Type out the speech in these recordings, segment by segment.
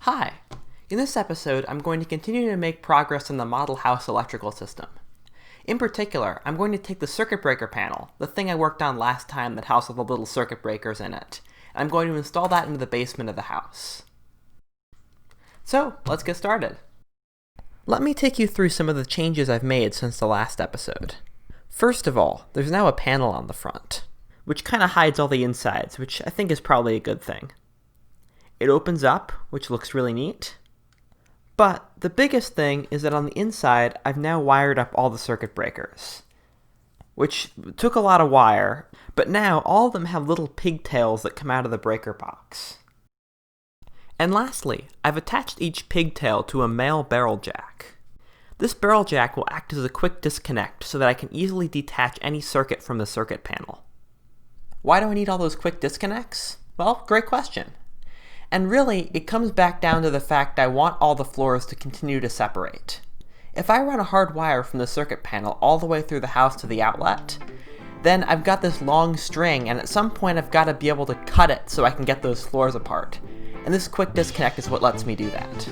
Hi! In this episode, I'm going to continue to make progress in the model house electrical system. In particular, I'm going to take the circuit breaker panel, the thing I worked on last time that has all the little circuit breakers in it, and I'm going to install that into the basement of the house. So, let's get started. Let me take you through some of the changes I've made since the last episode. First of all, there's now a panel on the front, which kind of hides all the insides, which I think is probably a good thing. It opens up, which looks really neat. But the biggest thing is that on the inside, I've now wired up all the circuit breakers, which took a lot of wire, but now all of them have little pigtails that come out of the breaker box. And lastly, I've attached each pigtail to a male barrel jack. This barrel jack will act as a quick disconnect so that I can easily detach any circuit from the circuit panel. Why do I need all those quick disconnects? Well, great question. And really, it comes back down to the fact I want all the floors to continue to separate. If I run a hard wire from the circuit panel all the way through the house to the outlet, then I've got this long string, and at some point I've got to be able to cut it so I can get those floors apart. And this quick disconnect is what lets me do that.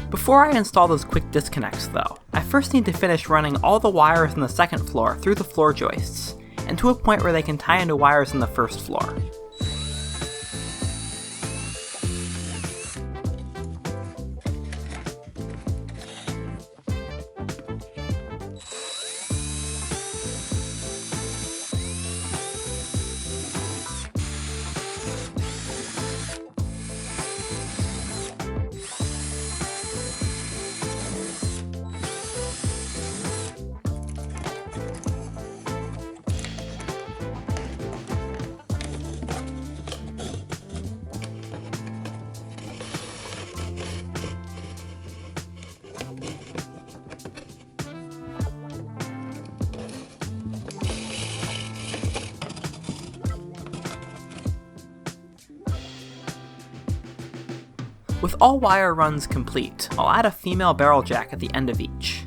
Before I install those quick disconnects though, I first need to finish running all the wires on the second floor through the floor joists, and to a point where they can tie into wires on the first floor. With all wire runs complete, I'll add a female barrel jack at the end of each.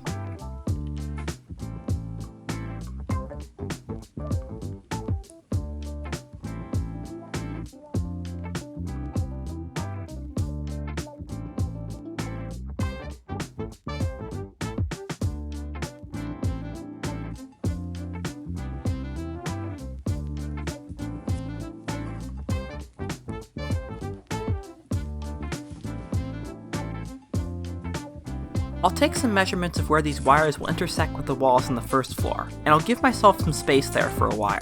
I'll take some measurements of where these wires will intersect with the walls on the first floor, and I'll give myself some space there for a wire.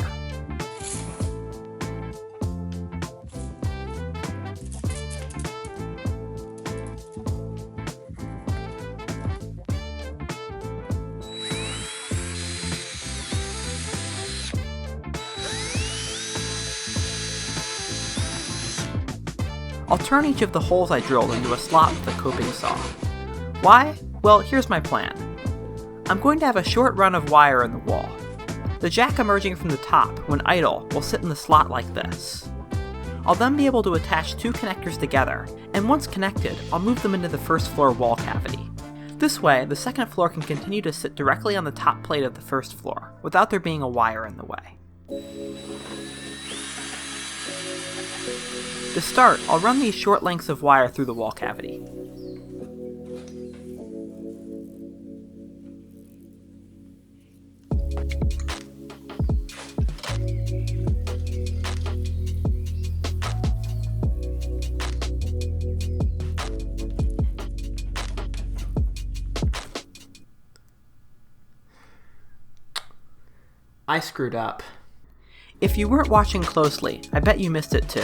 I'll turn each of the holes I drilled into a slot with a coping saw. Why? Well, here's my plan. I'm going to have a short run of wire in the wall. The jack emerging from the top, when idle, will sit in the slot like this. I'll then be able to attach two connectors together, and once connected, I'll move them into the first floor wall cavity. This way, the second floor can continue to sit directly on the top plate of the first floor, without there being a wire in the way. To start, I'll run these short lengths of wire through the wall cavity. I screwed up. If you weren't watching closely, I bet you missed it too.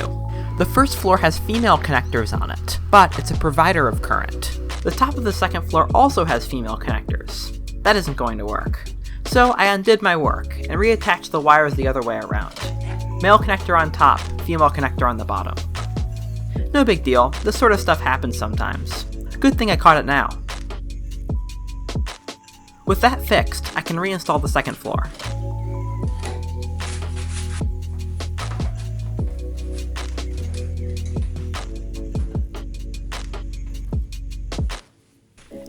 The first floor has female connectors on it, but it's a provider of current. The top of the second floor also has female connectors. That isn't going to work. So I undid my work, and reattached the wires the other way around. Male connector on top, female connector on the bottom. No big deal, this sort of stuff happens sometimes. Good thing I caught it now. With that fixed, I can reinstall the second floor.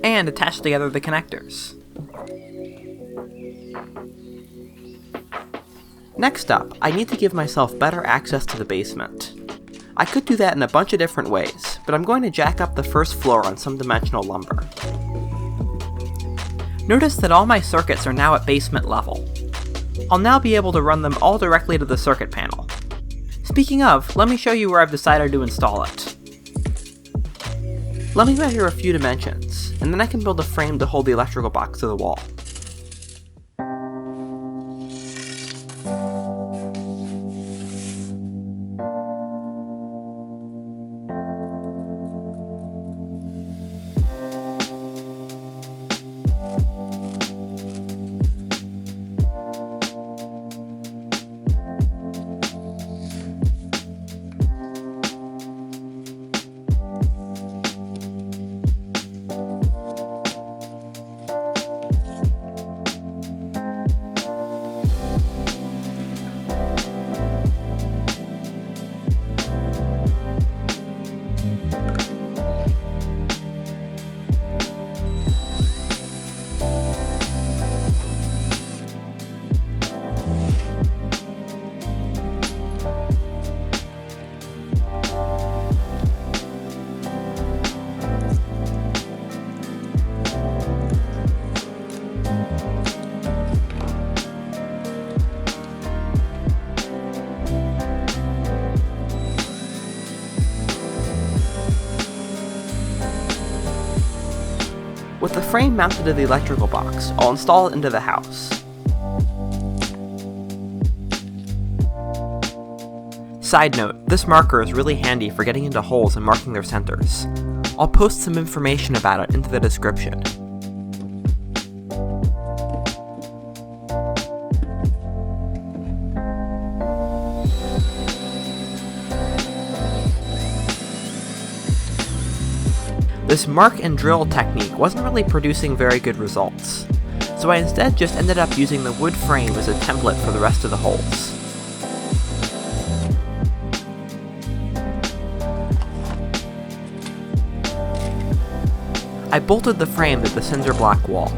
And attach together the connectors. Next up, I need to give myself better access to the basement. I could do that in a bunch of different ways, but I'm going to jack up the first floor on some dimensional lumber. Notice that all my circuits are now at basement level. I'll now be able to run them all directly to the circuit panel. Speaking of, let me show you where I've decided to install it. Let me measure a few dimensions, and then I can build a frame to hold the electrical box to the wall. With the frame mounted to the electrical box, I'll install it into the house. Side note, this marker is really handy for getting into holes and marking their centers. I'll post some information about it into the description. This mark and drill technique wasn't really producing very good results, so I instead just ended up using the wood frame as a template for the rest of the holes. I bolted the frame to the cinder block wall.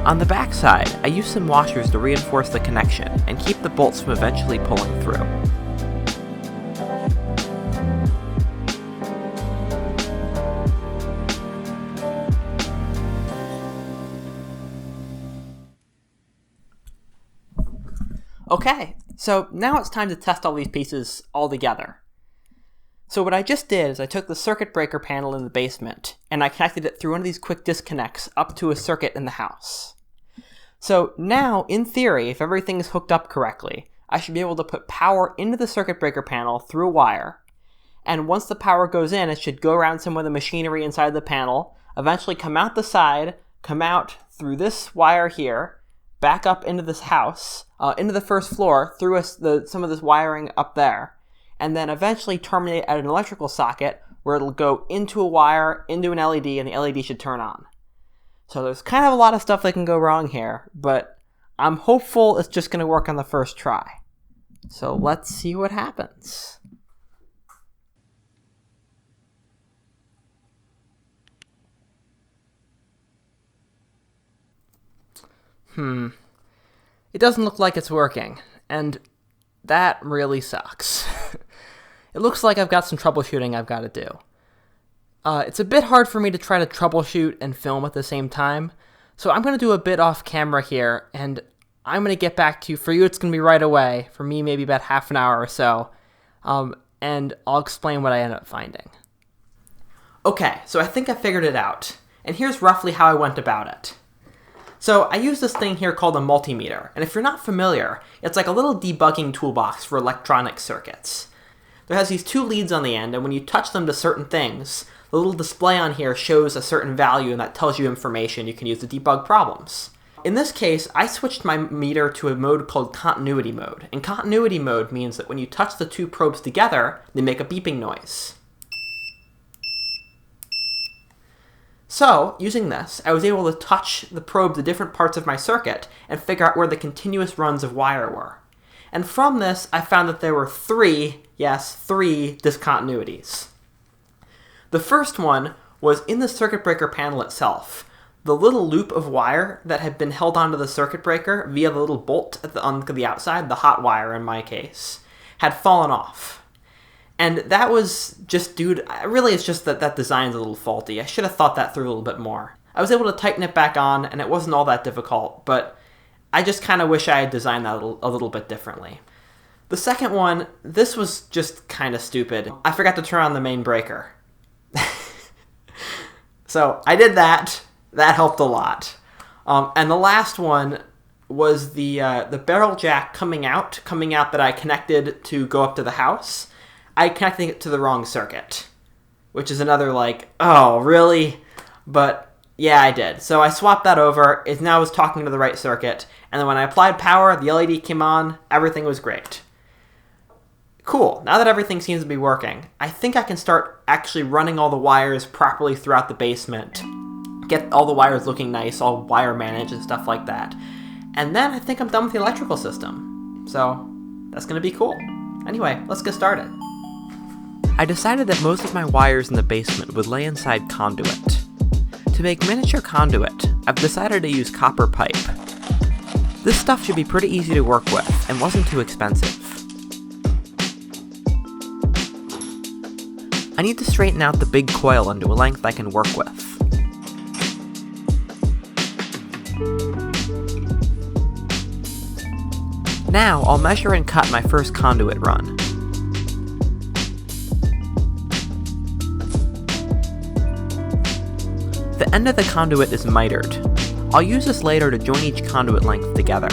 On the back side, I used some washers to reinforce the connection and keep the bolts from eventually pulling through. Okay, so now it's time to test all these pieces all together. So what I just did is I took the circuit breaker panel in the basement and I connected it through one of these quick disconnects up to a circuit in the house. So now, in theory, if everything is hooked up correctly, I should be able to put power into the circuit breaker panel through a wire, and once the power goes in, it should go around some of the machinery inside the panel, eventually come out the side, come out through this wire here, back up into this house, into the first floor, through some of this wiring up there, and then eventually terminate at an electrical socket where it'll go into a wire, into an LED, and the LED should turn on. So there's kind of a lot of stuff that can go wrong here, but I'm hopeful it's just going to work on the first try. So let's see what happens. It doesn't look like it's working, and that really sucks. It looks like I've got some troubleshooting I've got to do. It's a bit hard for me to try to troubleshoot and film at the same time, so I'm going to do a bit off camera here, and I'm going to get back to you. For you, it's going to be right away. For me, maybe about half an hour or so, and I'll explain what I end up finding. Okay, so I think I figured it out, and here's roughly how I went about it. So I use this thing here called a multimeter, and if you're not familiar, it's like a little debugging toolbox for electronic circuits. There has these two leads on the end, and when you touch them to certain things, the little display on here shows a certain value, and that tells you information you can use to debug problems. In this case, I switched my meter to a mode called continuity mode, and continuity mode means that when you touch the two probes together, they make a beeping noise. So, using this, I was able to touch the probe to different parts of my circuit and figure out where the continuous runs of wire were. And from this, I found that there were three discontinuities. The first one was in the circuit breaker panel itself. The little loop of wire that had been held onto the circuit breaker via the little bolt on the outside, the hot wire in my case, had fallen off. And that was just really it's just that design's a little faulty. I should have thought that through a little bit more. I was able to tighten it back on, and it wasn't all that difficult, but I just kind of wish I had designed that a little bit differently. The second one, this was just kind of stupid. I forgot to turn on the main breaker. So I did that. That helped a lot. And the last one was the barrel jack coming out that I connected to go up to the house. I connected it to the wrong circuit, which is another oh, really? But yeah, I did. So I swapped that over. It now was talking to the right circuit. And then when I applied power, the LED came on. Everything was great. Cool. Now that everything seems to be working, I think I can start actually running all the wires properly throughout the basement. Get all the wires looking nice, all wire managed and stuff like that. And then I think I'm done with the electrical system. So that's going to be cool. Anyway, let's get started. I decided that most of my wires in the basement would lay inside conduit. To make miniature conduit, I've decided to use copper pipe. This stuff should be pretty easy to work with and wasn't too expensive. I need to straighten out the big coil into a length I can work with. Now I'll measure and cut my first conduit run. The end of the conduit is mitered. I'll use this later to join each conduit length together.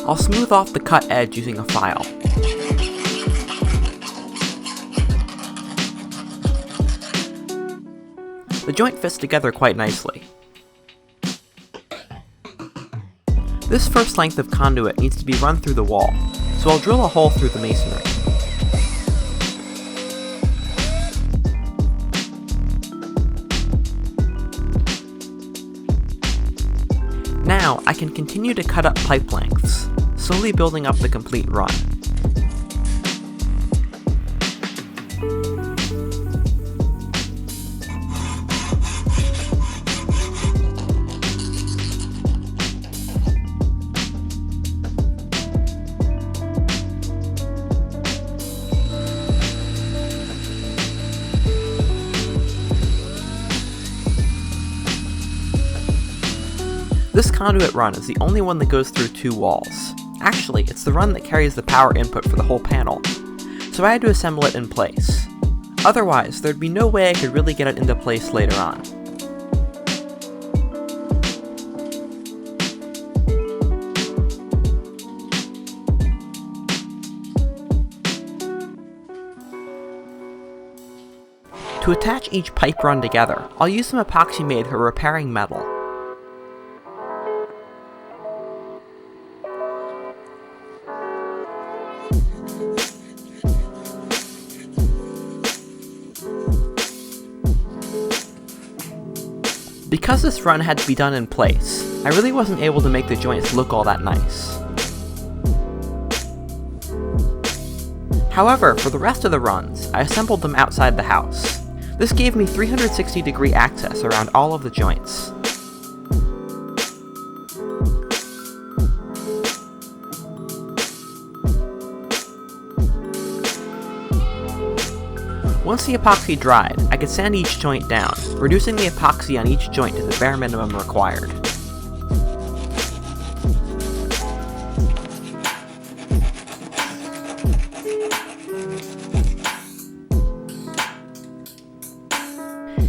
I'll smooth off the cut edge using a file. The joint fits together quite nicely. This first length of conduit needs to be run through the wall, so I'll drill a hole through the masonry. Now I can continue to cut up pipe lengths, slowly building up the complete run. This conduit run is the only one that goes through two walls. Actually, it's the run that carries the power input for the whole panel, so I had to assemble it in place. Otherwise, there'd be no way I could really get it into place later on. To attach each pipe run together, I'll use some epoxy made for repairing metal. Because this run had to be done in place, I really wasn't able to make the joints look all that nice. However, for the rest of the runs, I assembled them outside the house. This gave me 360-degree access around all of the joints. Once the epoxy dried, I could sand each joint down, reducing the epoxy on each joint to the bare minimum required.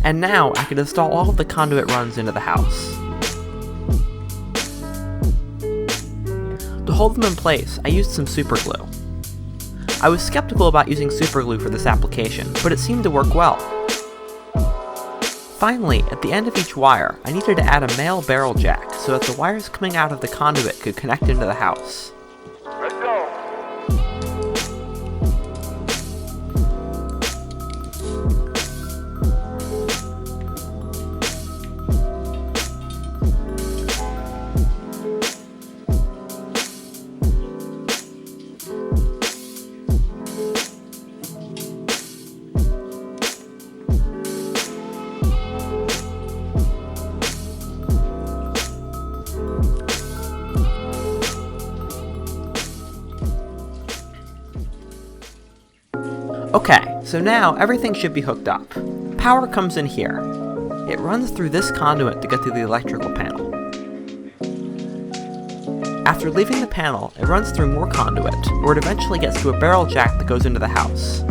And now I could install all of the conduit runs into the house. To hold them in place, I used some superglue. I was skeptical about using superglue for this application, but it seemed to work well. Finally, at the end of each wire, I needed to add a male barrel jack so that the wires coming out of the conduit could connect into the house. Let's go. Okay, so now everything should be hooked up. Power comes in here. It runs through this conduit to get to the electrical panel. After leaving the panel, it runs through more conduit, where it eventually gets to a barrel jack that goes into the house.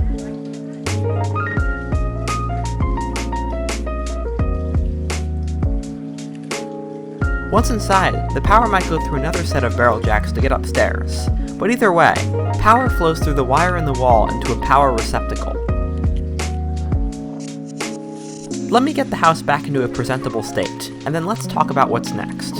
Once inside, the power might go through another set of barrel jacks to get upstairs, but either way, power flows through the wire in the wall into a power receptacle. Let me get the house back into a presentable state, and then let's talk about what's next.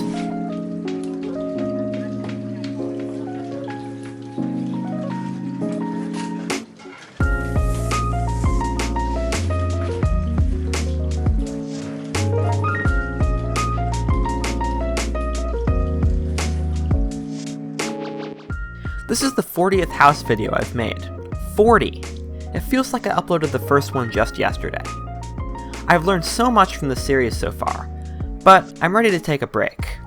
This is the 40th house video I've made. 40! It feels like I uploaded the first one just yesterday. I've learned so much from the series so far, but I'm ready to take a break.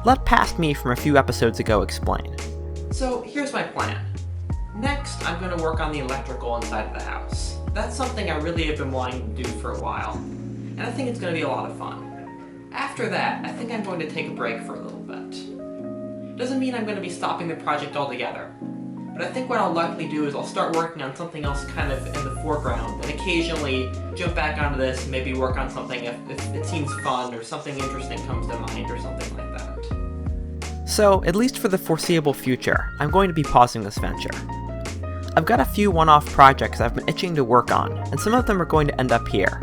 Let past me from a few episodes ago explain. So here's my plan. Next, I'm going to work on the electrical inside of the house. That's something I really have been wanting to do for a while, and I think it's going to be a lot of fun. After that, I think I'm going to take a break for a little bit. Doesn't mean I'm going to be stopping the project altogether, but I think what I'll likely do is I'll start working on something else kind of in the foreground, and occasionally jump back onto this and maybe work on something if it seems fun or something interesting comes to mind or something like that. So, at least for the foreseeable future, I'm going to be pausing this venture. I've got a few one-off projects I've been itching to work on, and some of them are going to end up here.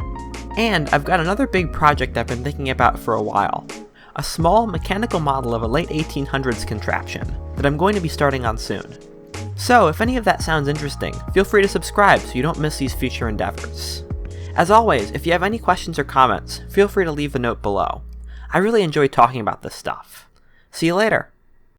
And I've got another big project I've been thinking about for a while. A small mechanical model of a late 1800s contraption that I'm going to be starting on soon. So, if any of that sounds interesting, feel free to subscribe so you don't miss these future endeavors. As always, if you have any questions or comments, feel free to leave a note below. I really enjoy talking about this stuff. See you later!